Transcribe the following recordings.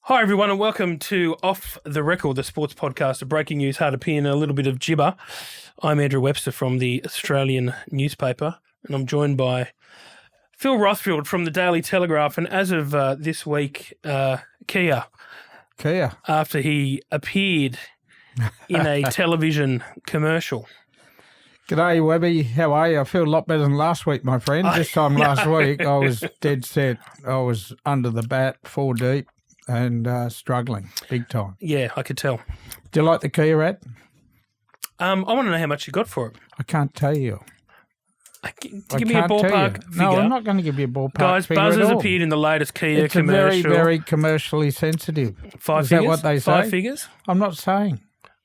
Hi, everyone, and welcome to Off the Record, the sports podcast of breaking news, hard opinion, and a little bit of gibber. I'm Andrew Webster from the Australian newspaper, and I'm joined by Phil Rothfield from the Daily Telegraph. And as of this week, Kia, after he appeared in a television commercial. G'day, Webby. How are you? I feel a lot better than last week, my friend. This time last week, I was dead set. I was under the bat, 4 deep, and struggling big time. Yeah, I could tell. Do you like the Kia ad? I want to know how much you got for it. I can't tell you. Give me a ballpark figure. No, I'm not going to give you a ballpark Guys, figure buzzers at all. appeared in the latest Kia It's commercial. It's very, very commercially sensitive. Is that what they say? 5 figures? I'm not saying.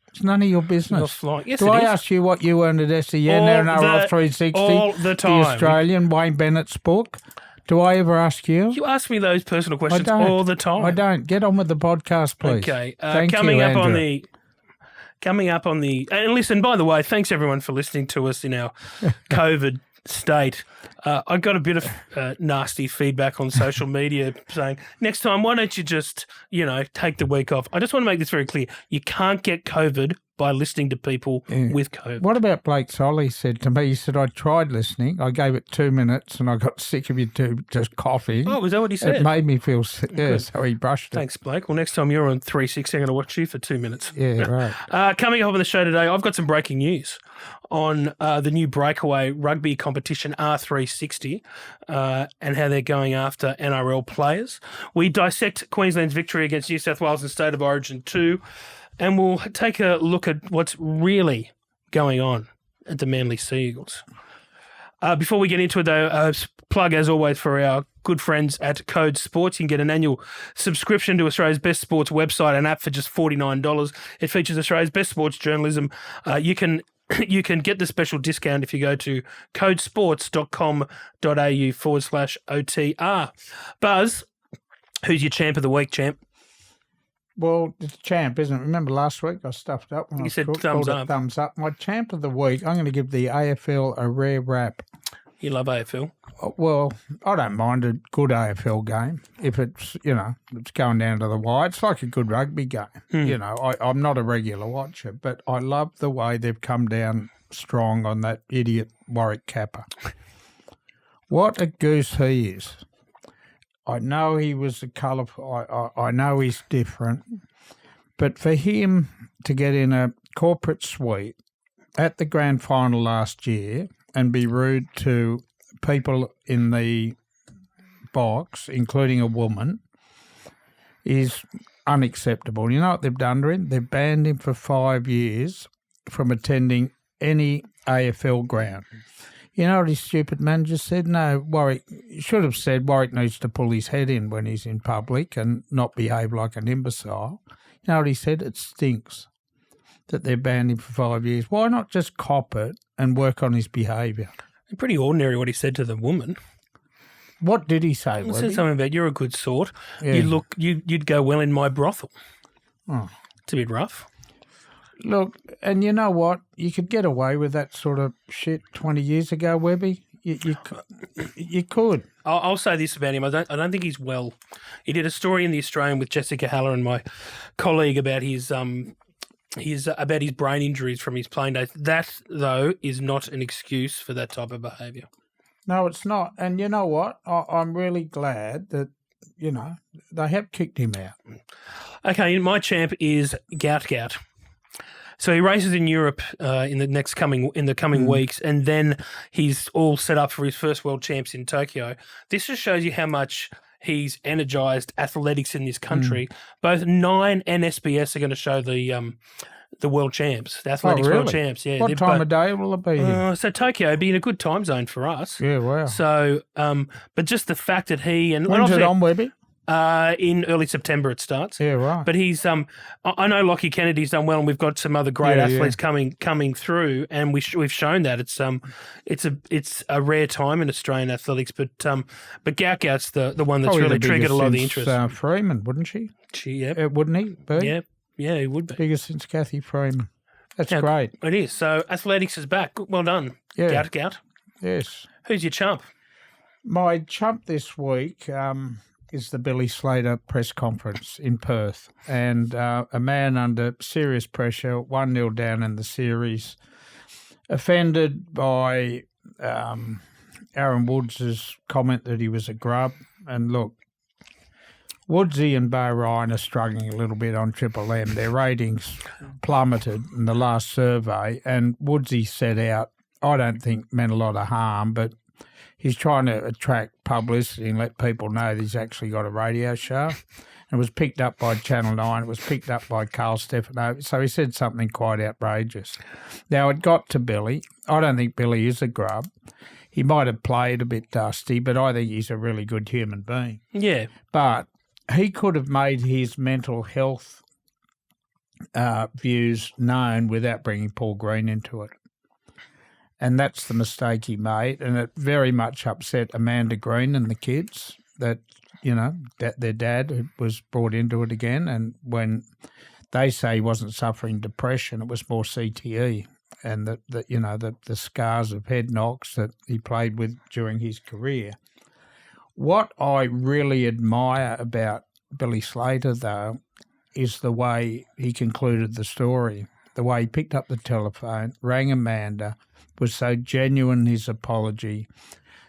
It's none of your business. Yes, Do I ask you what you earned at SEN, NRL 360, all the time. the Australian, Wayne Bennett's book? Do I ever ask you? You ask me those personal questions all the time. I don't. Get on with the podcast, please. Okay. Coming up on the and listen, by the way, thanks everyone for listening to us in our COVID state. I got a bit of nasty feedback on social media saying, next time, why don't you just, take the week off? I just want to make this very clear. You can't get COVID by listening to people with COVID. What about Blake Solly said to me? He said, I tried listening. I gave it 2 minutes and I got sick of you two just coughing. Oh, was that what he said? It made me feel sick. Yeah, so he brushed it. Thanks, Blake. Well, next time you're on 360, I'm going to watch you for 2 minutes. Yeah, right. Coming up on the show today, I've got some breaking news on the new Breakaway Rugby competition, R360, and how they're going after NRL players. We dissect Queensland's victory against New South Wales in State of Origin 2, and we'll take a look at what's really going on at the Manly Sea Eagles. Before we get into it, though, a plug, as always, for our good friends at Code Sports. You can get an annual subscription to Australia's best sports website and app for just $49. It features Australia's best sports journalism. You can get the special discount if you go to codesports.com.au/OTR. Buzz, who's your champ of the week, champ? Well, it's Champ, isn't it? Remember last week I stuffed up when You I said cooked, thumbs called it up. Thumbs up. My Champ of the week, I'm going to give the AFL a rare rap. You love AFL. Well, I don't mind a good AFL game if it's, it's going down to the wire. It's like a good rugby game. I'm not a regular watcher, but I love the way they've come down strong on that idiot Warwick Kappa. What a goose he is. I know he was a colourful, I know he's different, but for him to get in a corporate suite at the grand final last year and be rude to people in the box, including a woman, is unacceptable. You know what they've done to him? They've banned him for 5 years from attending any AFL ground. You know what his stupid manager said? No, Warwick should have said Warwick needs to pull his head in when he's in public and not behave like an imbecile. You know what he said? It stinks that they're banned him for 5 years. Why not just cop it and work on his behaviour? Pretty ordinary what he said to the woman. What did he say? He said something about you're a good sort. Yeah. You'd go well in my brothel. Oh. It's a bit rough. Look, and you know what? You could get away with that sort of shit 20 years ago, Webby. You could. I'll say this about him. I don't think he's well. He did a story in the Australian with Jessica Haller and my colleague about his brain injuries from his playing days. That, though, is not an excuse for that type of behaviour. No, it's not. And you know what? I'm really glad that, they have kicked him out. Okay, my champ is Gout. So he races in Europe in the coming weeks, and then he's all set up for his first World Champs in Tokyo. This just shows you how much he's energised athletics in this country. Both Nine and SBS are going to show the World Champs, the athletics World Champs. Yeah. What time of day will it be? So Tokyo would be in a good time zone for us. Yeah, wow. So, but just the fact that he and when's it on, Webby? In early September it starts. Yeah, right. But he's I know Lockie Kennedy's done well, and we've got some other great athletes coming through, and we've shown that it's a rare time in Australian athletics. But Gout's the one that's really triggered a lot of the interest. Freeman, wouldn't she? Wouldn't he? Yeah, he would be. Biggest since Kathy Freeman. That's great. It is. So athletics is back. Well done, Gout. Yes. Who's your chump? My chump this week. is the Billy Slater press conference in Perth. And a man under serious pressure, 1-0 down in the series, offended by Aaron Woods' comment that he was a grub. And look, Woodsy and Bo Ryan are struggling a little bit on Triple M. Their ratings plummeted in the last survey, and Woodsy set out, I don't think meant a lot of harm, but he's trying to attract publicity and let people know that he's actually got a radio show. It was picked up by Channel 9. It was picked up by Carl Stefano. So he said something quite outrageous. Now, it got to Billy. I don't think Billy is a grub. He might have played a bit dusty, but I think he's a really good human being. Yeah. But he could have made his mental health views known without bringing Paul Green into it. And that's the mistake he made, and it very much upset Amanda Green and the kids that, that their dad was brought into it again. And when they say he wasn't suffering depression, it was more CTE and the scars of head knocks that he played with during his career. What I really admire about Billy Slater, though, is the way he concluded the story, the way he picked up the telephone, rang Amanda, was so genuine in his apology,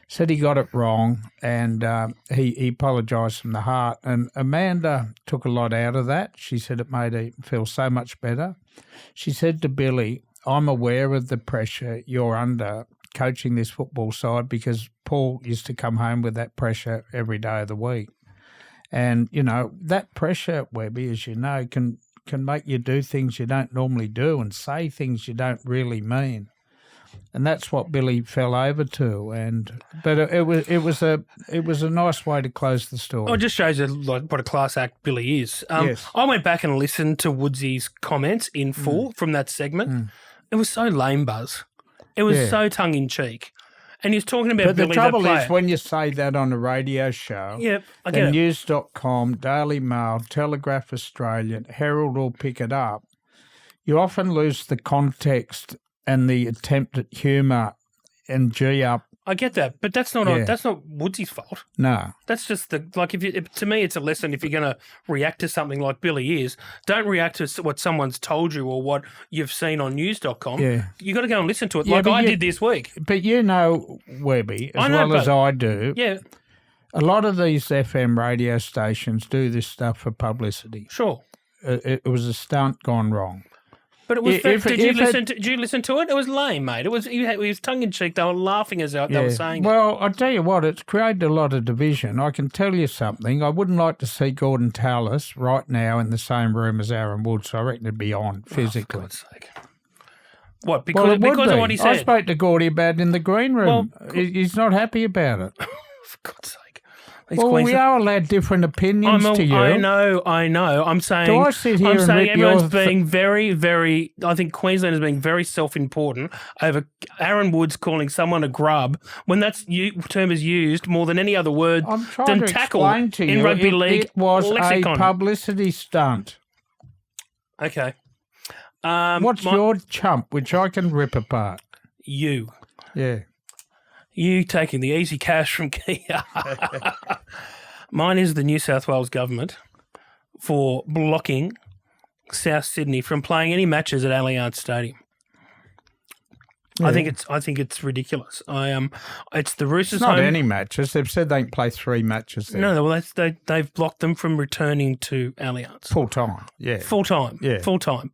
said he got it wrong, and he apologised from the heart. And Amanda took a lot out of that. She said it made her feel so much better. She said to Billy, I'm aware of the pressure you're under coaching this football side because Paul used to come home with that pressure every day of the week. And, that pressure, Webby, as you know, can make you do things you don't normally do and say things you don't really mean. And that's what Billy fell over to. But it was a nice way to close the story. Oh, it just shows you what a class act Billy is. Yes. I went back and listened to Woodsy's comments in full from that segment. It was so lame, Buzz. It was so tongue-in-cheek. And he was talking about but Billy the trouble the player. is when you say that on a radio show, I get it. News.com, Daily Mail, Telegraph Australian, Herald will pick it up. You often lose the context and the attempt at humour and G-up. I get that, but that's not Woodsy's fault. No. That's just to me, it's a lesson. If you're going to react to something like Billy is, don't react to what someone's told you or what you've seen on news.com. Yeah. You got to go and listen to it like I did this week. But Webby, as I do, a lot of these FM radio stations do this stuff for publicity. Sure. It was a stunt gone wrong. But it was. Did you listen to it? It was lame, mate. It was. He was tongue in cheek. They were laughing as they were saying. Well, I tell you what, it's created a lot of division. I can tell you something. I wouldn't like to see Gordon Tallis right now in the same room as Aaron Woods. I reckon it'd be on physically. For God's sake. What? Because of what he said. I spoke to Gordy about it in the green room. He's not happy about it. For God's sake. We are allowed different opinions to you. I know. I'm saying. Do I sit here and rip everyone's being very, very. I think Queensland is being very self-important over Aaron Woods calling someone a grub when that term is used more than any other word I'm trying than to tackle explain to you, in rugby league. It was lexicon. a publicity stunt. Okay. What's your chump, which I can rip apart? You. Yeah. You taking the easy cash from Kia. Mine is the New South Wales government for blocking South Sydney from playing any matches at Allianz Stadium. Yeah. I think it's ridiculous. It's the Roosters' It's not home. Any matches. They've said they can play 3 matches there. No, well, they've blocked them from returning to Allianz full time. Yeah, full time.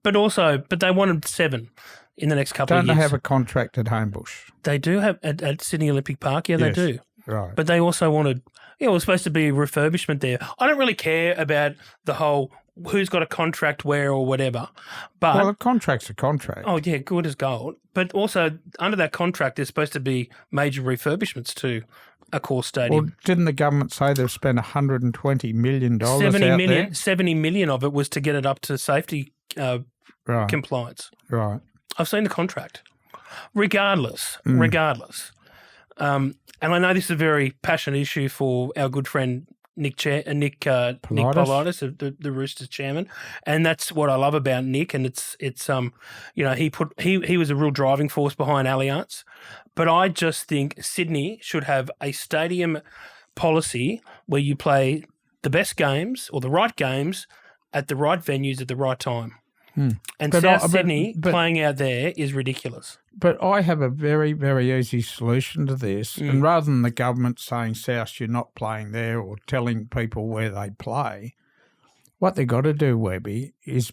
But they wanted 7. In the next couple of years. Don't they have a contract at Homebush? They do have at Sydney Olympic Park. Yeah, they do. Right. But they also wanted, it was supposed to be a refurbishment there. I don't really care about the whole who's got a contract where or whatever. But a contract's a contract. Oh, yeah, good as gold. But also, under that contract, there's supposed to be major refurbishments to a core stadium. Well, didn't the government say they've spent $120 million out there? 70 million of it was to get it up to safety compliance. Right. I've seen the contract. Regardless, and I know this is a very passionate issue for our good friend Nick Politis, the Roosters chairman, and that's what I love about Nick. And it's he was a real driving force behind Allianz, but I just think Sydney should have a stadium policy where you play the best games or the right games at the right venues at the right time. And But South Sydney playing out there is ridiculous. But I have a very, very easy solution to this. And rather than the government saying, South, you're not playing there, or telling people where they play, what they've got to do, Webby, is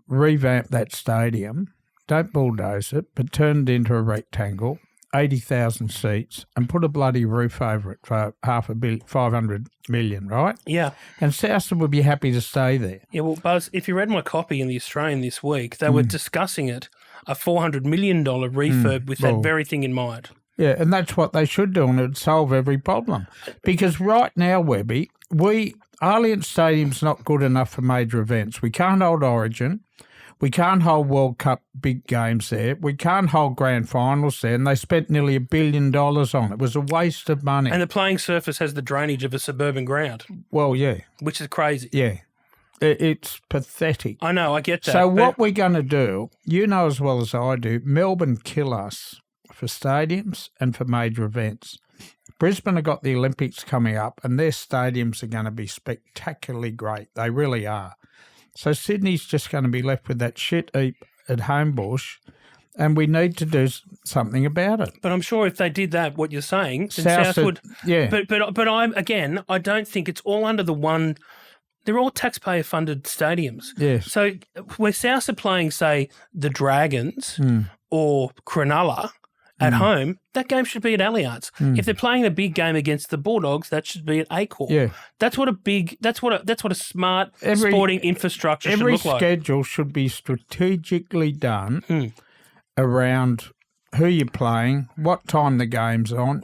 revamp that stadium. Don't bulldoze it, but turn it into a rectangle, 80,000 seats, and put a bloody roof over it for 500 million, right? Yeah. And Southside would be happy to stay there. Yeah, well, Buzz, if you read my copy in The Australian this week, they were discussing it, a $400 million refurb with that very thing in mind. Yeah, and that's what they should do, and it would solve every problem. Because right now, Webby, Allianz Stadium's not good enough for major events. We can't hold Origin. We can't hold World Cup big games there. We can't hold grand finals there, and they spent nearly $1 billion on it. It was a waste of money. And the playing surface has the drainage of a suburban ground. Well, yeah. Which is crazy. Yeah. It's pathetic. I know, I get that. So what we're going to do, you know as well as I do, Melbourne kill us for stadiums and for major events. Brisbane have got the Olympics coming up, and their stadiums are going to be spectacularly great. They really are. So Sydney's just going to be left with that shit heap at Homebush, and we need to do something about it. But I'm sure if they did that, what you're saying, then South South would. Yeah. But I don't think it's all under the one. They're all taxpayer-funded stadiums. Yes. So where South are playing, say, the Dragons or Cronulla at home, that game should be at Allianz. If they're playing a big game against the Bulldogs, that should be at Accor. Yeah. That's what a smart sporting infrastructure should look like. Every schedule should be strategically done around who you're playing, what time the game's on.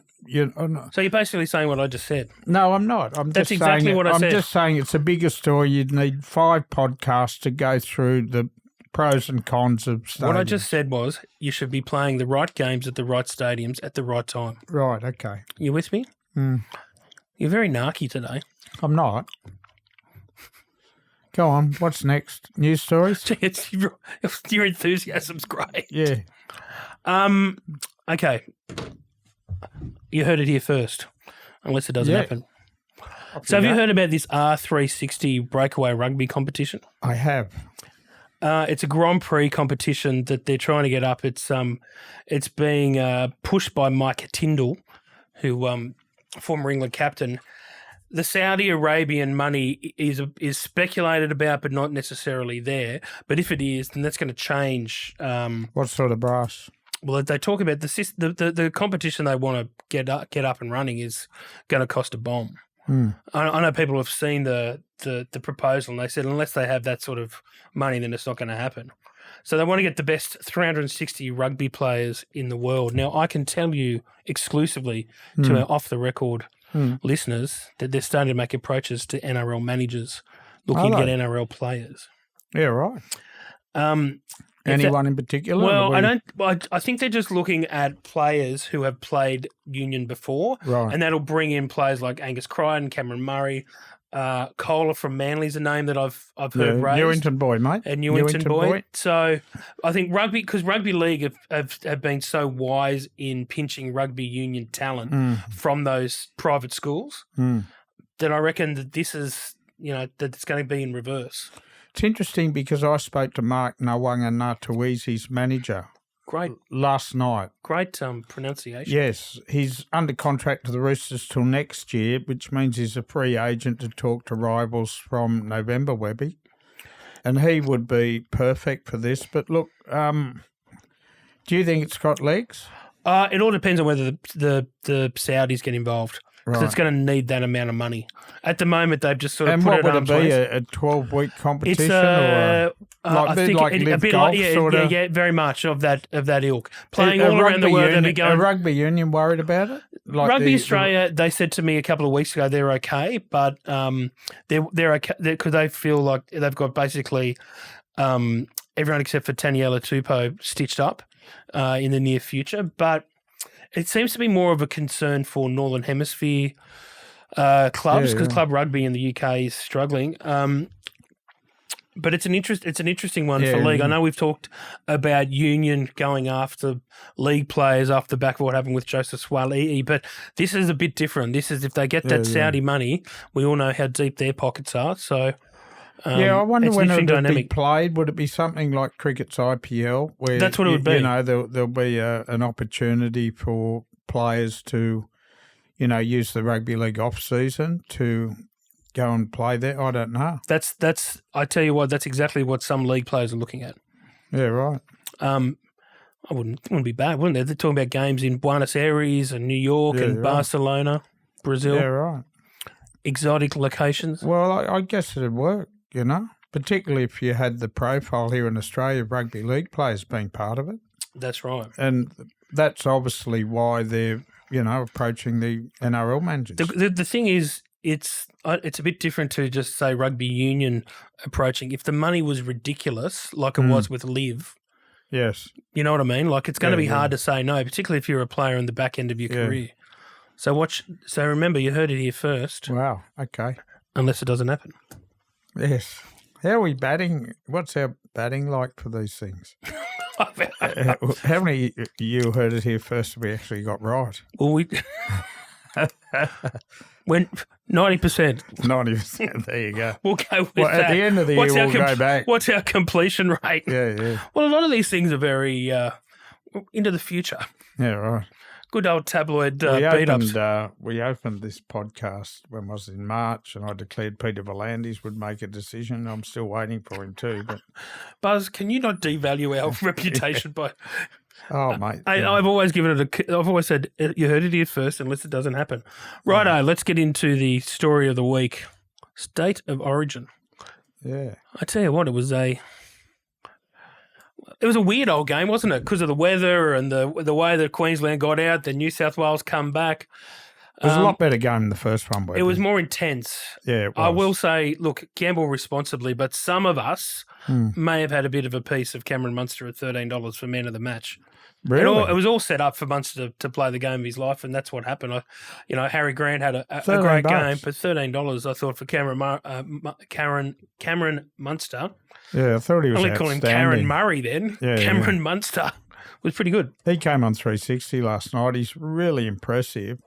So you're basically saying what I just said. No, I'm not. That's exactly what I said. I'm just saying it's a bigger story. You'd need 5 podcasts to go through the pros and cons of stadiums. What I just said was you should be playing the right games at the right stadiums at the right time. Right, okay. You with me? You're very narky today. I'm not. Go on, what's next? News stories? Your enthusiasm's great. Yeah. Okay. You heard it here first, unless it doesn't happen. So have you heard about this R360 Breakaway Rugby competition? I have. It's a Grand Prix competition that they're trying to get up. It's being pushed by Mike Tindall, who former England captain. The Saudi Arabian money is speculated about, but not necessarily there. But if it is, then that's going to change. What sort of brass? Well, they talk about the competition they want to get up and running is going to cost a bomb. I know people have seen the proposal, and they said unless they have that sort of money, then it's not going to happen. So they want to get the best 360 rugby players in the world. Now, I can tell you exclusively to our off-the-record listeners that they're starting to make approaches to NRL managers looking to get NRL players. Yeah, right. Anyone in particular? Well, I think they're just looking at players who have played union before, right? And that'll bring in players like Angus Crichton, Cameron Murray, Kohler from Manly's a name that I've heard raised. Newington boy, mate. And Newington boy. So I think because rugby league have been so wise in pinching rugby union talent from those private schools that I reckon that this is that it's going to be in reverse. It's interesting because I spoke to Mark Nawanga-Ngātawizi's manager last night. Great pronunciation. Yes, he's under contract to the Roosters till next year, which means he's a free agent to talk to rivals from November, Webby. And he would be perfect for this. But look, do you think it's got legs? It all depends on whether the Saudis get involved. Because it's going to need that amount of money. At the moment, they've just sort of put it on. And what would it be, a 12-week competition? It's I think like a bit golf, yeah, very much of that ilk. Playing all around the world. Are rugby union worried about it? Rugby Australia, they said to me a couple of weeks ago they're okay, but they're okay because they feel like they've got basically everyone except for Taniela Tupou stitched up in the near future, but it seems to be more of a concern for Northern Hemisphere clubs because club rugby in the UK is struggling. But it's an interesting one Yeah, for league. I yeah. know we've talked about Union going after league players off the back of what happened with Joseph Swali'i, but this is a bit different. This is if they get that Saudi money, we all know how deep their pockets are. So I wonder it's when an it interesting would be dynamic. played. Would it be something like cricket's IPL, where That's what it would be. You know, there'll be an opportunity for players to, you know, use the rugby league off season to go and play there. I don't know. That's I tell you what, that's exactly what some league players are looking at. Yeah, right. I wouldn't be bad, wouldn't they? They're talking about games in Buenos Aires and New York and right. Barcelona, Brazil, Yeah, right. exotic locations. Well, I guess it'd work, you know, particularly if you had the profile here in Australia of rugby league players being part of it. That's right. And that's obviously why they're, you know, approaching the NRL managers. The thing is, it's a bit different to just say rugby union approaching. If the money was ridiculous, like it was with Liv, Yes. you know what I mean? Like it's going to be Yeah. hard to say no, particularly if you're a player in the back end of your career. So remember, you heard it here first, Wow. Okay. unless it doesn't happen. Yes. How are we batting? What's our batting like for these things? How many you heard it here first we actually got right? Well, we went 90%. 90%. There you go. We'll go with Well, that. at the end of the year, we'll go back. What's our completion rate? Yeah. Well, a lot of these things are very into the future. Yeah, right. Good old tabloid beat-ups. We opened this podcast when I was in March, and I declared Peter Volandis would make a decision. I'm still waiting for him too. But Buzz, can you not devalue our reputation by... mate. I've always given it I've always said, you heard it here first, unless it doesn't happen. Righto, let's get into the story of the week. State of origin. Yeah. I tell you what, it was a weird old game, wasn't it? Because of the weather and the way that Queensland got out, the New South Wales come back. It was a lot better game than the first one. It was more intense. Yeah, it was. I will say, look, gamble responsibly, but some of us may have had a bit of a piece of Cameron Munster at $13 for man of the match. Really? It was all set up for Munster to play the game of his life, and that's what happened. Harry Grant had a great game, but $13 I thought for Cameron Munster. Yeah, I thought he was I only call him Karen Murray then. Yeah, Cameron Munster was pretty good. He came on 360 last night. He's really impressive.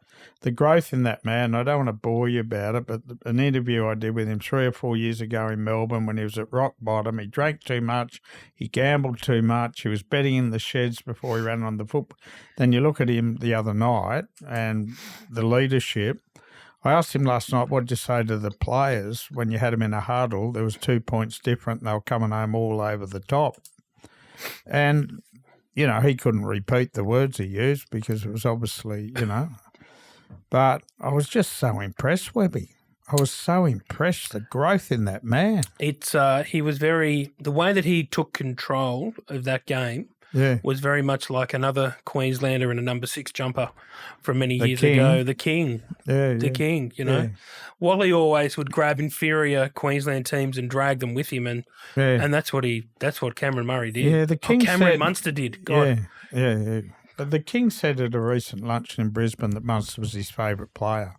The growth in that man, I don't want to bore you about it, but an interview I did with him 3 or 4 years ago in Melbourne when he was at rock bottom, he drank too much, he gambled too much, he was betting in the sheds before he ran on the football. Then you look at him the other night and the leadership. I asked him last night, what did you say to the players when you had them in a huddle? There was 2 points different and they were coming home all over the top. And, you know, he couldn't repeat the words he used because it was obviously, you know. But I was just so impressed, Webby. I was so impressed, the growth in that man. He was the way that he took control of that game was very much like another Queenslander and a number 6 jumper from many years ago. The King. The King, you know. Yeah. Wally always would grab inferior Queensland teams and drag them with him, and that's what Cameron Murray did. Yeah, the King Cameron Munster did. God. Yeah. But the King said at a recent luncheon in Brisbane that Munster was his favourite player.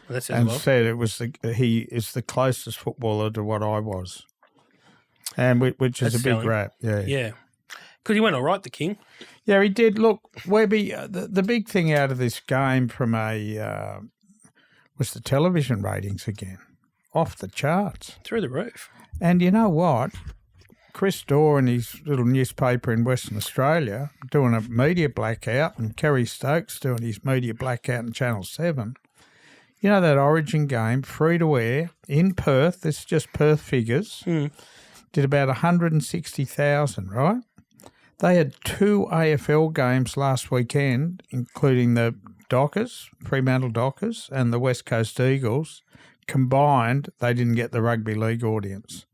Well, said it was he is the closest footballer to what I was, and which is a big rap. Yeah. Because he went all right, the King. Yeah, he did. Look, Webby, the big thing out of this game from was the television ratings again, off the charts. Through the roof. And you know what? Chris Dorr and his little newspaper in Western Australia doing a media blackout, and Kerry Stokes doing his media blackout in Channel 7. You know that Origin game, free to air, in Perth, this is just Perth figures, did about 160,000, right? They had 2 AFL games last weekend, including the Dockers, Fremantle Dockers, and the West Coast Eagles. Combined, they didn't get the rugby league audience.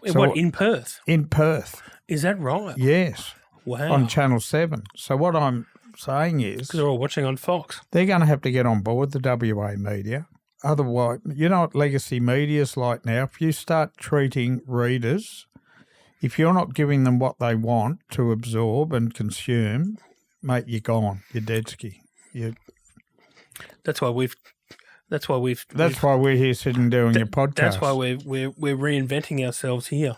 So, in Perth? In Perth. Is that right? Yes. Wow. On Channel 7. So what I'm saying is... Because they're all watching on Fox. They're going to have to get on board the WA media. Otherwise, you know what legacy media's like now? If you start treating readers, if you're not giving them what they want to absorb and consume, mate, you're gone. You're dead ski. That's why we're here sitting doing your podcast. That's why we're reinventing ourselves here.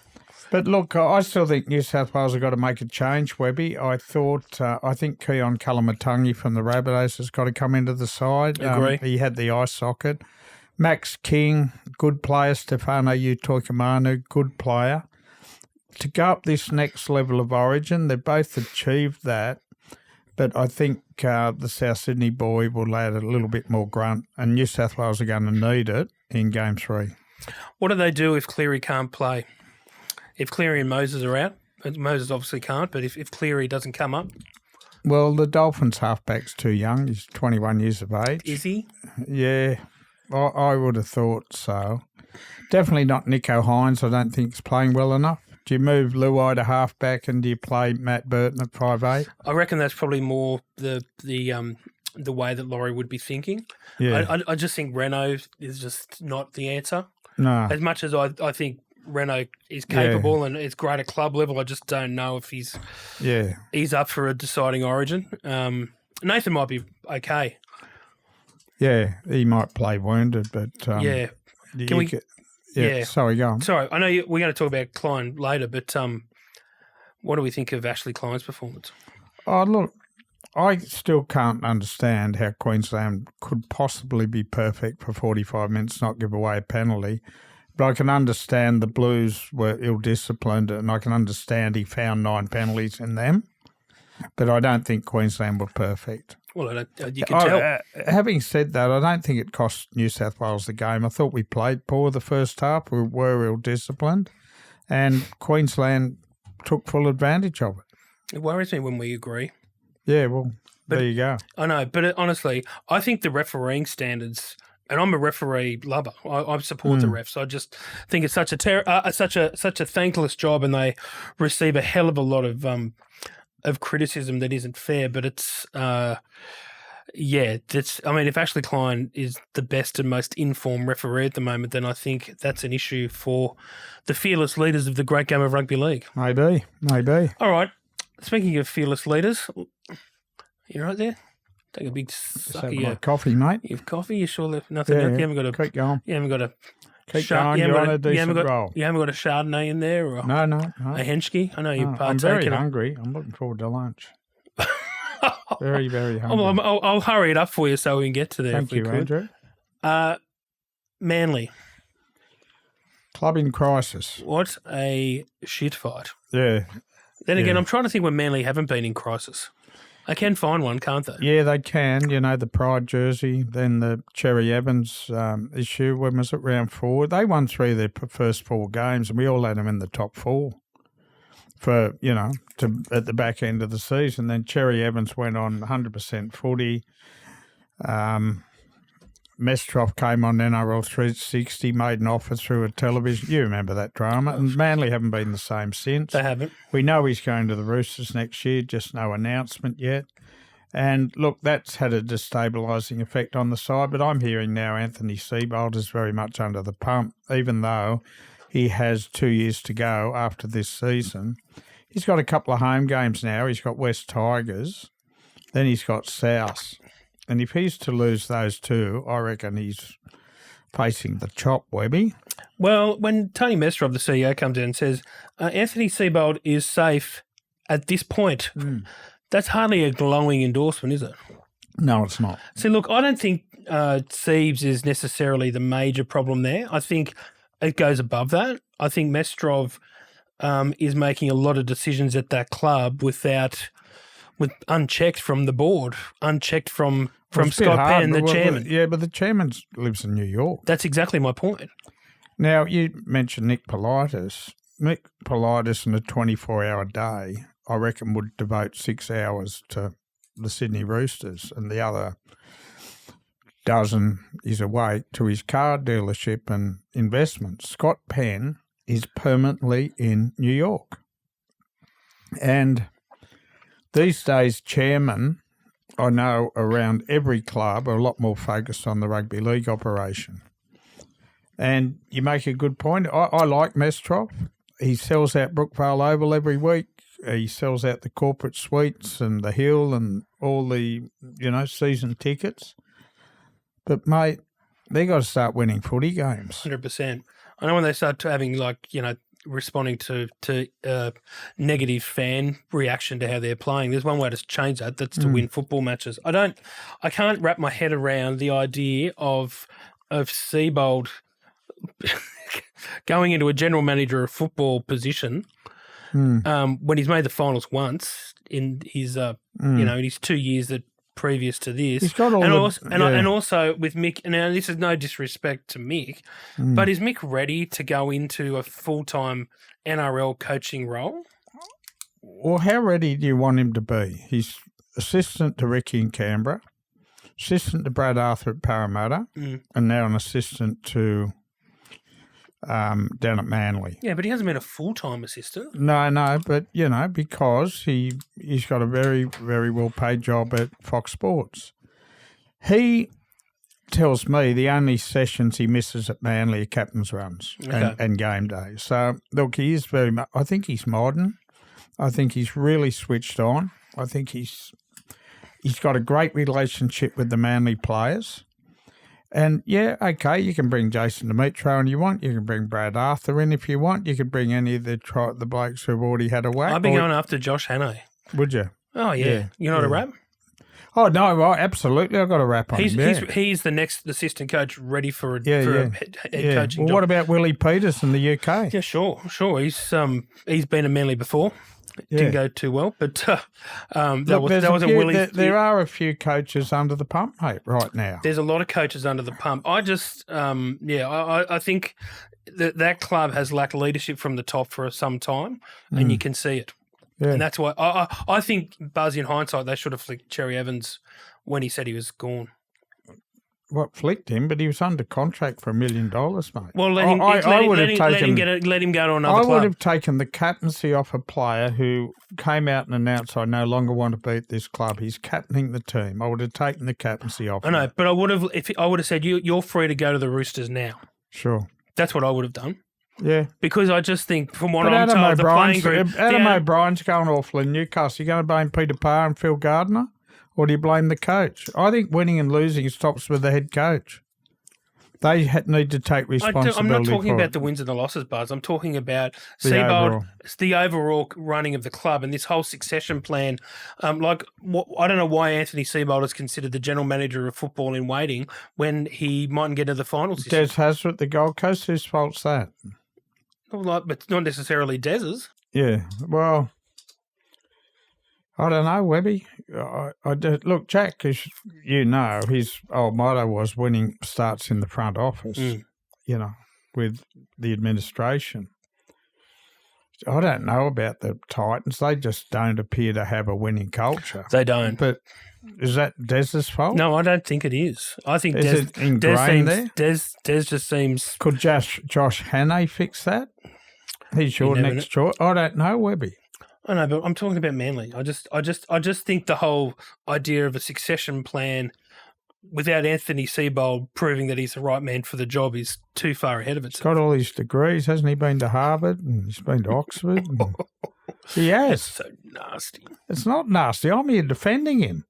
But look, I still think New South Wales have got to make a change, Webby. I think Keon Kalamatangi from the Rabbitohs has got to come into the side. Agree. He had the eye socket. Max King, good player. Stefano Utoikamanu, good player. To go up this next level of origin, they've both achieved that. But I think the South Sydney boy will add a little bit more grunt, and New South Wales are going to need it in Game 3. What do they do if Cleary can't play? If Cleary and Moses are out? Moses obviously can't, but if Cleary doesn't come up? Well, the Dolphins halfback's too young. He's 21 years of age. Is he? Yeah, I would have thought so. Definitely not Nico Hines. I don't think he's playing well enough. Do you move Luai to halfback and do you play Matt Burton at 5'8"? I reckon that's probably more the way that Laurie would be thinking. Yeah. I just think Renault is just not the answer. No. As much as I think Renault is capable and it's great at club level, I just don't know if he's up for a deciding origin. Nathan might be okay. Yeah, he might play wounded, but Can we? Sorry, go on. Sorry, I know we're going to talk about Klein later, but what do we think of Ashley Klein's performance? Oh, look, I still can't understand how Queensland could possibly be perfect for 45 minutes, not give away a penalty. But I can understand the Blues were ill-disciplined, and I can understand he found 9 penalties in them. But I don't think Queensland were perfect. Well, you can tell. Having said that, I don't think it cost New South Wales the game. I thought we played poor the first half. We were ill-disciplined, and Queensland took full advantage of it. It worries me when we agree. Yeah, well, there you go. I know, but honestly, I think the refereeing standards, and I'm a referee lover. I support the refs. I just think it's such a thankless job, and they receive a hell of a lot of criticism that isn't fair. But it's if Ashley Klein is the best and most informed referee at the moment, then I think that's an issue for the fearless leaders of the great game of rugby league. Maybe. All right. Speaking of fearless leaders, you right there? Take a big suck of your coffee, mate. You have coffee? You sure there's nothing else? You haven't got a... Keep going. You haven't got a... Keep going. You're on a decent roll. You haven't got a Chardonnay in there? Or No. A Henschke? I know you're partaking. I'm very hungry. I'm looking forward to lunch. Very, very hungry. I'll hurry it up for you so we can get to there. Thank you, Andrew. Manly. Club in crisis. What a shit fight. Yeah. Then again, I'm trying to think when Manly haven't been in crisis. They can find one, can't they? Yeah, they can. You know, the Pride jersey, then the Cherry Evans issue. When was it? Round 4. They won 3 of their first 4 games, and we all had them in the top 4 for, at the back end of the season. Then Cherry Evans went on 100% footy. miss.To came on NRL 360, made an offer through a television. You remember that drama. And Manly haven't been the same since. They haven't. We know he's going to the Roosters next year, just no announcement yet. And look, that's had a destabilising effect on the side. But I'm hearing now Anthony Seibold is very much under the pump, even though he has 2 years to go after this season. He's got a couple of home games now. He's got West Tigers. Then he's got South. And if he's to lose those 2, I reckon he's facing the chop, Webby. Well, when Tony Mestrov, the CEO, comes in and says, Anthony Seibold is safe at this point, that's hardly a glowing endorsement, is it? No, it's not. See, look, I don't think Siebes is necessarily the major problem there. I think it goes above that. I think Mestrov is making a lot of decisions at that club with unchecked from the board, unchecked from Scott Penn, the chairman. Yeah, but the chairman lives in New York. That's exactly my point. Now, you mentioned Nick Politis. Nick Politis in a 24-hour day, I reckon, would devote 6 hours to the Sydney Roosters, and the other dozen is awake to his car dealership and investments. Scott Penn is permanently in New York. And these days, chairmen, I know, around every club are a lot more focused on the rugby league operation. And you make a good point. I like miss.To. He sells out Brookvale Oval every week. He sells out the corporate suites and the Hill and all the, season tickets. But, mate, they got to start winning footy games. 100%. I know when they start having, responding to negative fan reaction to how they're playing. There's one way to change that. That's to win football matches. I can't wrap my head around the idea of Seibold going into a general manager of football position when he's made the finals once in his in his 2 years previous to this. He's got all and also with Mick. Now this is no disrespect to Mick, but is Mick ready to go into a full-time NRL coaching role? Well, how ready do you want him to be? He's assistant to Ricky in Canberra, assistant to Brad Arthur at Parramatta, and now an assistant to down at Manly. Yeah, but he hasn't been a full-time assistant. No, but, because he's got a very, very well-paid job at Fox Sports. He tells me the only sessions he misses at Manly are captain's runs and game days. So, look, he is very much – I think he's modern. I think he's really switched on. I think he's got a great relationship with the Manly players. And, yeah, okay, you can bring Jason Demetro and you want. You can bring Brad Arthur in if you want. You could bring any of the blokes who've already had a whack. I'd be going after Josh Hannay. Would you? Oh, yeah. You're not a rap? Oh, no, well, absolutely. I've got a rap on him. He's the next assistant coach ready for a head coaching job. Well, what about Willie Peters in the UK? Yeah, sure. He's been a Manly before. It didn't go too well, but that wasn't Willie. There are a few coaches under the pump, mate, right now. There's a lot of coaches under the pump. I just, I think that club has lacked leadership from the top for some time, and you can see it. Yeah. And that's why I think, Buzz, in hindsight, they should have flicked Cherry Evans when he said he was gone. What flicked him? But he was under contract for $1 million, mate. Well, let him go to another club. I would have taken the captaincy off a player who came out and announced, I no longer want to be at this club. He's captaining the team. I would have taken the captaincy off. I know, but I would have said you're free to go to the Roosters now. Sure. That's what I would have done. Yeah. Because I just think, from what I'm told, the playing group... Adam O'Brien's going awful in Newcastle. You're going to blame Peter Parr and Phil Gardner? Or do you blame the coach? I think winning and losing stops with the head coach. They need to take responsibility. I'm not talking about the wins and the losses, Buzz. I'm talking about the overall running of the club and this whole succession plan. I don't know why Anthony Seibold is considered the general manager of football in waiting when he mightn't get to the finals. Des Hazard at the Gold Coast, whose fault's that? But not necessarily Des's. Yeah, well... I don't know, Webby. Look, Jack, as you know, his old motto was winning starts in the front office, with the administration. I don't know about the Titans. They just don't appear to have a winning culture. They don't. But is that Des's fault? No, I don't think it is. I think Des just seems... Could Josh Hannay fix that? He's your next choice. I don't know, Webby. I know, but I'm talking about Manly. I just think the whole idea of a succession plan without Anthony Seibold proving that he's the right man for the job is too far ahead of itself. He's got all his degrees, hasn't he? Been to Harvard and he's been to Oxford. He has. That's so nasty. It's not nasty. I'm here defending him.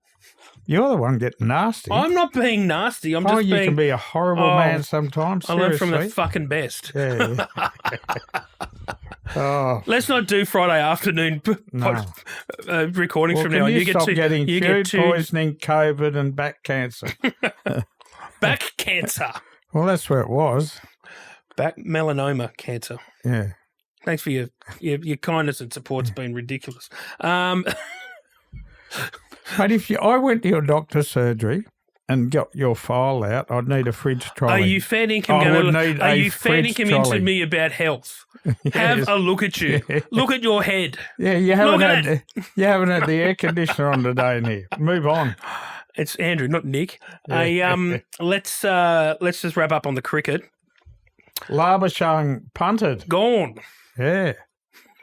You're the one getting nasty. I'm not being nasty. You can be a horrible man sometimes. I learned from the fucking best. Yeah. Let's not do Friday afternoon recordings from now on. You stop getting food poisoning, COVID, and back cancer. Back cancer. Well, that's where it was. Back melanoma cancer. Yeah. Thanks for your kindness and support's been ridiculous. But I went to your doctor's surgery and got your file out, I'd need a fridge trolley. Are you fair income into me about health? Yes. Have a look at you. Look at your head. Yeah, you haven't had the air conditioner on today in here. Move on. It's Andrew, not Nick. Yeah. Let's just wrap up on the cricket. Labashang punted. Gone. Yeah.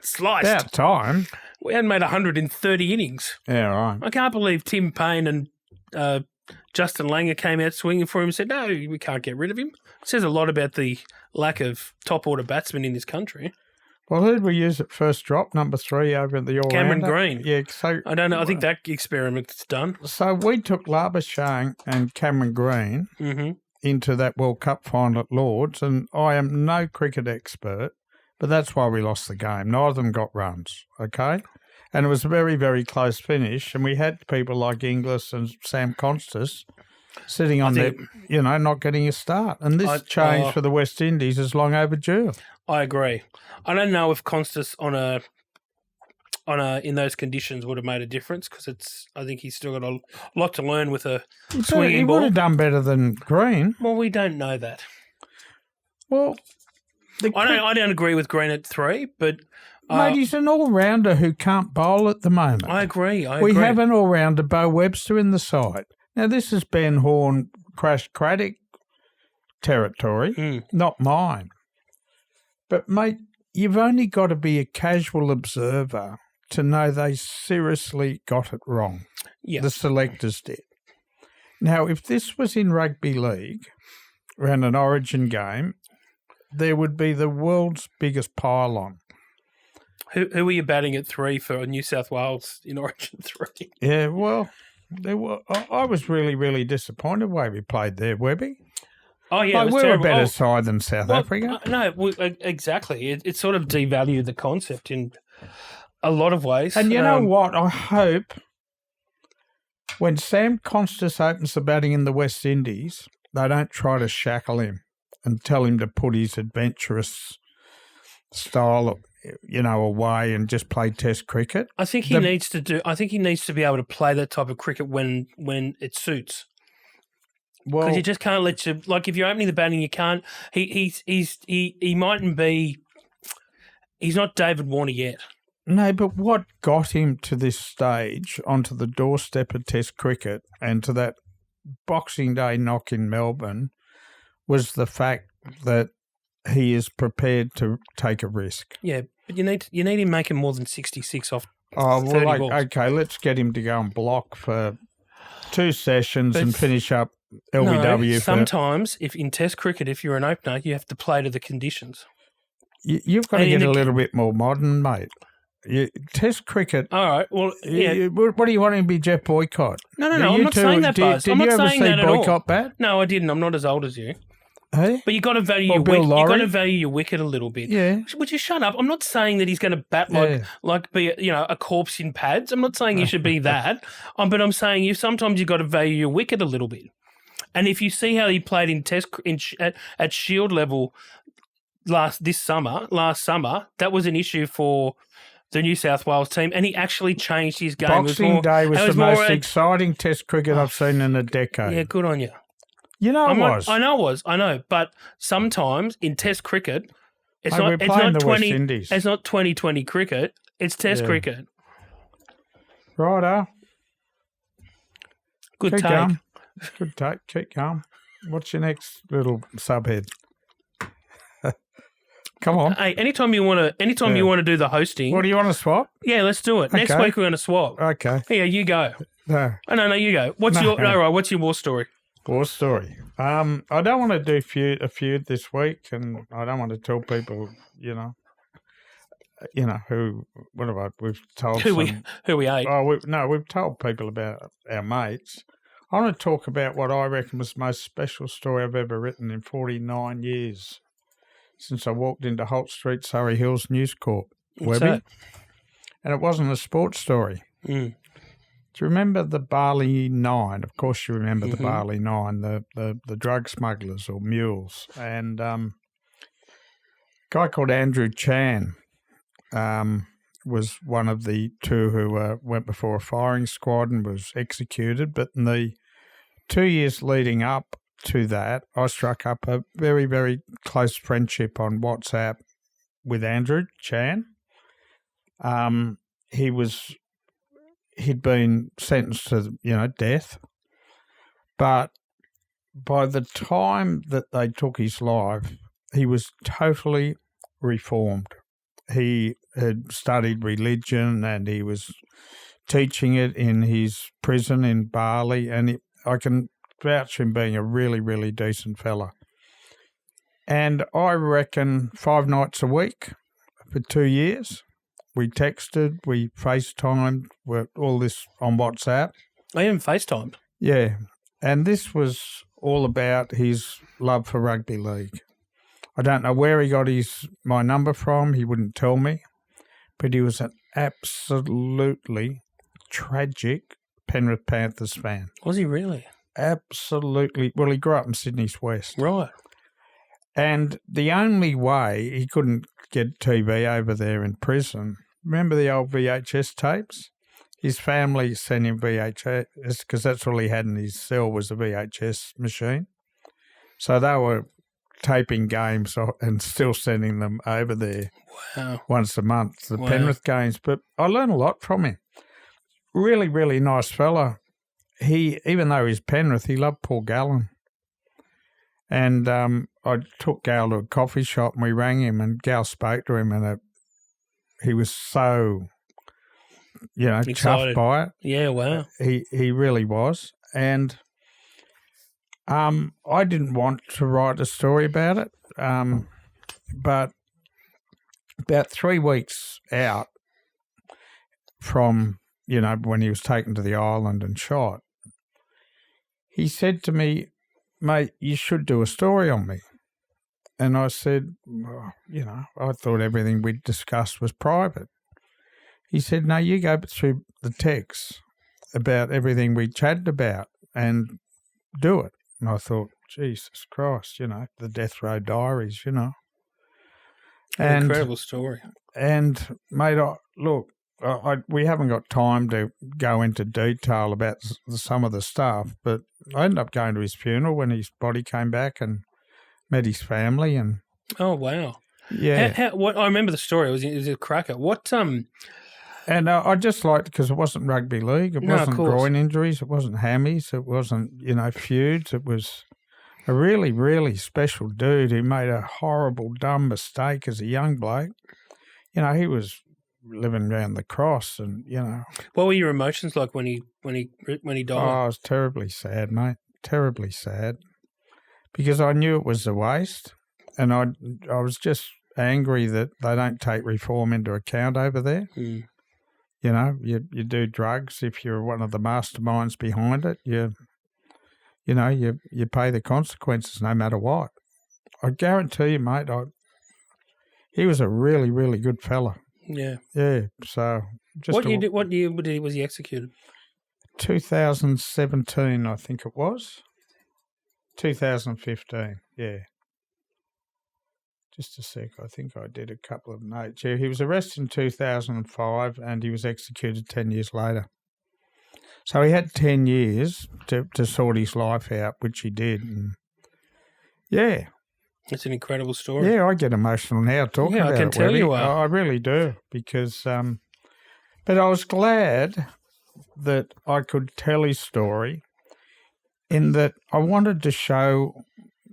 Sliced. About time. We hadn't made 130 innings. Yeah, right. I can't believe Tim Payne and Justin Langer came out swinging for him and said, no, we can't get rid of him. It says a lot about the lack of top-order batsmen in this country. Well, who did we use at first drop? Number 3 over at the all-rounder? Cameron Green. Yeah, so... I don't know. I think that experiment's done. So we took Labashang and Cameron Green into that World Cup final at Lords, and I am no cricket expert, but that's why we lost the game. Neither of them got runs, okay? And it was a very, very close finish, and we had people like Inglis and Sam Konstas sitting on there, not getting a start. And this change for the West Indies is long overdue. I agree. I don't know if Konstas in those conditions would have made a difference because I think he's still got a lot to learn with a swinging ball. He would have done better than Green. Well, we don't know that. Well, I don't agree with Green at 3, but mate, he's an all-rounder who can't bowl at the moment. I agree. We have an all-rounder, Bo Webster, in the side. Now, this is Ben Horn, Crash Craddock territory, not mine. But, mate, you've only got to be a casual observer to know they seriously got it wrong. Yeah. The selectors did. Now, if this was in rugby league, around an Origin game, there would be the world's biggest pile-on. Who were you batting at 3 for New South Wales in Origin 3? Yeah, well, I was really, really disappointed the way we played there, Webby. Oh, yeah, we're a better side than South Africa. No, exactly. It sort of devalued the concept in a lot of ways. And you know what? I hope when Sam Konstas opens the batting in the West Indies, they don't try to shackle him and tell him to put his adventurous style, away and just play Test cricket. I think he needs to be able to play that type of cricket when it suits. Well, because you just can't let you, like, if you're opening the batting, you can't. He mightn't be. He's not David Warner yet. No, but what got him to this stage, onto the doorstep of Test cricket and to that Boxing Day knock in Melbourne, was the fact that he is prepared to take a risk. Yeah, but you need him making more than 66 off. Oh, well, 30 balls. Okay, let's get him to go and block for 2 sessions and finish up LBW. No, sometimes, if in Test cricket, if you're an opener, you have to play to the conditions. You've got to get a little bit more modern, mate. Test cricket. All right. Well, yeah. What do you want him to be, Jeff Boycott? No. I'm not saying that, Buzz. I'm not saying that at all. Did you ever see Boycott bat? No, I didn't. I'm not as old as you. Hey? But you got to value your wicket. You got to value your wicket a little bit. Yeah. Would you shut up? I'm not saying that he's going to bat like be a corpse in pads. I'm not saying he should be that. But I'm saying sometimes you got to value your wicket a little bit. And if you see how he played in Test at Shield level last summer, that was an issue for the New South Wales team, and he actually changed his game. Boxing Day was the most exciting Test cricket I've seen in a decade. Yeah, good on you. You know it was. I know. But sometimes in Test cricket, it's not 2020 cricket. It's Test cricket. Righto. Good Keep take. Going. Good take. Keep going. What's your next little subhead? Come on. Hey, anytime you want to do the hosting. What do you want to swap? Yeah, let's do it. Okay. Next week we're going to swap. Okay. Yeah, you go. No. Oh, no, you go. What's your war story? War story. I don't want to do a feud this week, and I don't want to tell people, we've told who we ate. Oh, we've told people about our mates. I want to talk about what I reckon was the most special story I've ever written in 49 years since I walked into Holt Street, Surrey Hills News Corp. Webby. And it wasn't a sports story. Mm. Do you remember the Barley Nine? Of course you remember the Barley Nine, the drug smugglers or mules. And a guy called Andrew Chan was one of the 2 who went before a firing squad and was executed. But in the 2 years leading up to that, I struck up a very, very close friendship on WhatsApp with Andrew Chan. He'd been sentenced to, death. But by the time that they took his life, he was totally reformed. He had studied religion and he was teaching it in his prison in Bali. And I can vouch for him being a really, really decent fella. And I reckon 5 nights a week for 2 years. We texted, we FaceTimed, all this on WhatsApp. I even FaceTimed. Yeah. And this was all about his love for rugby league. I don't know where he got my number from. He wouldn't tell me. But he was an absolutely tragic Penrith Panthers fan. Was he really? Absolutely. Well, he grew up in Sydney's West. Right. And the only way he couldn't get TV over there in prison, remember the old VHS tapes? His family sent him VHS because that's all he had in his cell was a VHS machine. So they were taping games and still sending them over there once a month, the Penrith games. But I learned a lot from him. Really, really nice fella. Even though he's Penrith, he loved Paul Gallen. And I took Gal to a coffee shop and we rang him and Gal spoke to him and he was so, chuffed by it. Yeah, wow. He really was. And I didn't want to write a story about it, but about 3 weeks out from, when he was taken to the island and shot, he said to me, mate, you should do a story on me. And I said, well, I thought everything we'd discussed was private. He said, no, you go through the texts about everything we chatted about and do it. And I thought, Jesus Christ, the Death Row Diaries, An incredible story. And, mate, we haven't got time to go into detail about some of the stuff, but I ended up going to his funeral when his body came back and met his family. And oh, wow. Yeah. What I remember the story. It was a cracker. What And I just liked it because it wasn't rugby league. It wasn't groin injuries. It wasn't hammies. It wasn't, feuds. It was a really, really special dude who made a horrible, dumb mistake as a young bloke. He was living around the cross and, What were your emotions like when he died? Oh, I was terribly sad, mate. Terribly sad. Because I knew it was a waste and I was just angry that they don't take reform into account over there. Mm. You do drugs if you're one of the masterminds behind it. You pay the consequences no matter what. I guarantee you, mate, he was a really, really good fella. Yeah. Yeah. So what year was he executed? 2017, I think it was. 2015, yeah. Just a sec, I think I did a couple of notes. Yeah, he was arrested in 2005 and he was executed 10 years later. So he had 10 years to sort his life out, which he did. And yeah. It's an incredible story. Yeah, I get emotional now talking about it. Yeah, I can tell you are. I really do because, but I was glad that I could tell his story in that I wanted to show,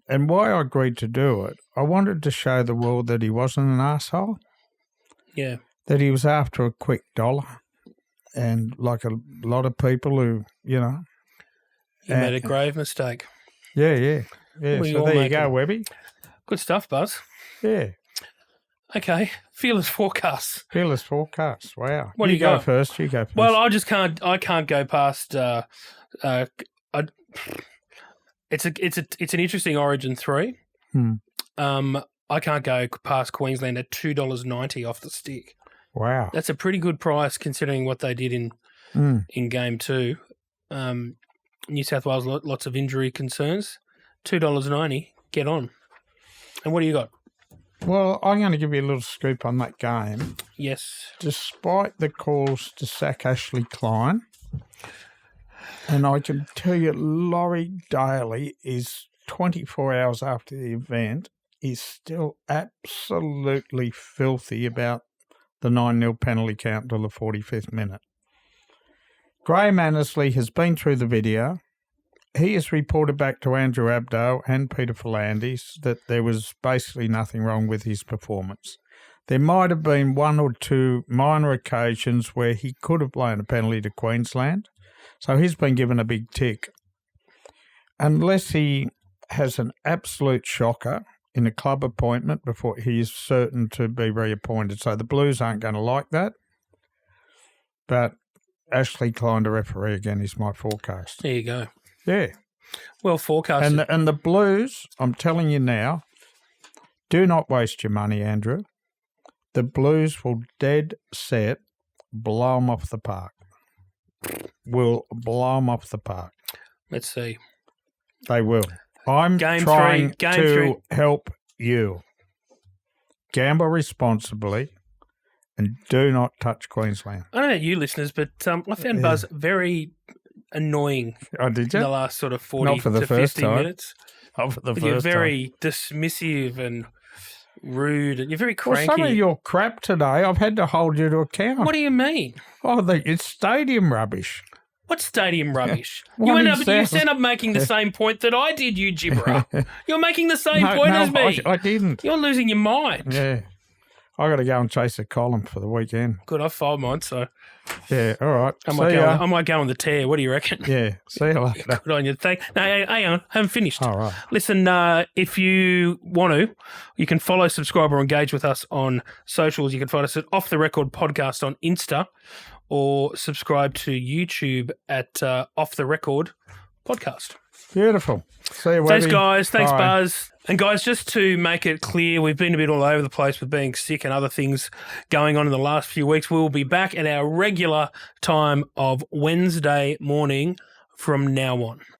and why I agreed to do it, I wanted to show the world that he wasn't an arsehole. Yeah. That he was after a quick dollar. And like a lot of people who, You made a grave mistake. Yeah. So there you go, Webby. Good stuff, Buzz. Yeah. Okay. Fearless forecasts. Fearless forecasts. Wow. What do you got? First. You go first. Well, I can't go past. It's an interesting Origin 3. I can't go past Queensland at $2.90 off the stick. Wow, that's a pretty good price considering what they did in Game 2. New South Wales lots of injury concerns. $2.90, get on. And what do you got? Well, I'm going to give you a little scoop on that game. Yes. Despite the calls to sack Ashley Klein, and I can tell you Laurie Daly is 24 hours after the event is still absolutely filthy about the 9-0 penalty count until the 45th minute. Graham Annesley has been through the video. He has reported back to Andrew Abdo and Peter Philandis that there was basically nothing wrong with his performance. There might have been one or two minor occasions where he could have blown a penalty to Queensland, so he's been given a big tick. Unless he has an absolute shocker in a club appointment before he is certain to be reappointed. So the Blues aren't going to like that. But Ashley Klein to referee again is my forecast. There you go. Yeah. Well forecasted. And the Blues, I'm telling you now, Do not waste your money, Andrew. The Blues will dead set blow them off the park. Will blow them off the park. Let's see. They will. I'm trying to help you. Gamble responsibly and do not touch Queensland. I don't know you listeners, but I found Buzz very annoying Oh, did in you? the last sort of 40 Not for the to first 50 time. minutes. Not for the You're first very dismissive and rude, and you're very time. Well, cranky. some of your crap today, I've had to hold you to account. What do you mean? Oh, it's stadium rubbish. What stadium rubbish? Well, you he end up making the same point that I did, you gibberer. You're making the same point No, as me. I didn't. You're losing your mind. Yeah. I got to go and chase a column for the weekend. Good, I filed mine, so Yeah, all right. I See might go on the tear. What do you reckon? Yeah, see you later. Good on you. No, hang on. I haven't finished. All right. Listen, if you want to, you can follow, subscribe, or engage with us on socials. You can find us at Off the Record Podcast on Insta, or subscribe to YouTube at Off the Record Podcast. Beautiful. See you, Thanks, Webby. guys. Thanks, Bye. Buzz. And, guys, just to make it clear, we've been a bit all over the place with being sick and other things going on in the last few weeks. We will be back at our regular time of Wednesday morning from now on.